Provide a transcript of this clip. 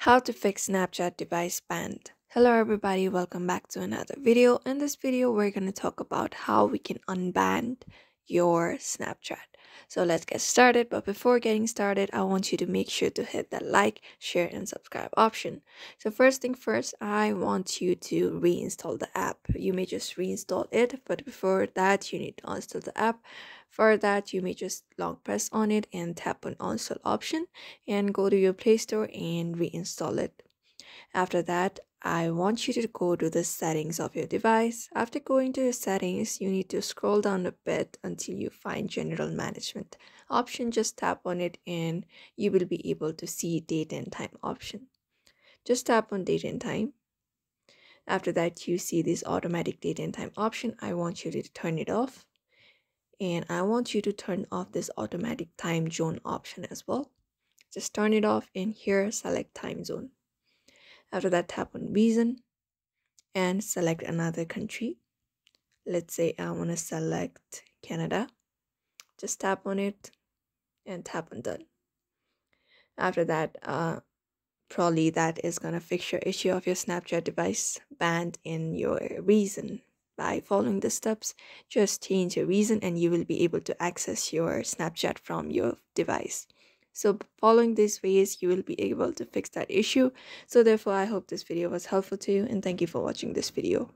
How to fix Snapchat device banned. Hello everybody, welcome back to another video. In this video, we're going to talk about how we can unban your Snapchat. So let's get started. But before getting started, I want you to make sure to hit that like, share, and subscribe option. So first thing first, I want you to reinstall the app. You may just reinstall it, but before that, you need to uninstall the app. For that, you may just long press on it and tap on uninstall option and go to your Play Store and reinstall it. After that, I want you to go to the settings of your device. After going to your settings, you need to scroll down a bit until you find general management option. Just tap on it and you will be able to see date and time option. Just tap on date and time. After that, you see this automatic date and time option. I want you to turn it off. And I want you to turn off this automatic time zone option as well. Just turn it off and here select time zone. After that, tap on reason and select another country. Let's say I want to select Canada. Just tap on it and tap on done. After that, probably that is going to fix your issue of your Snapchat device banned in your reason. By following the steps, just change your reason and you will be able to access your Snapchat from your device. So following these ways, you will be able to fix that issue. So therefore, I hope this video was helpful to you and thank you for watching this video.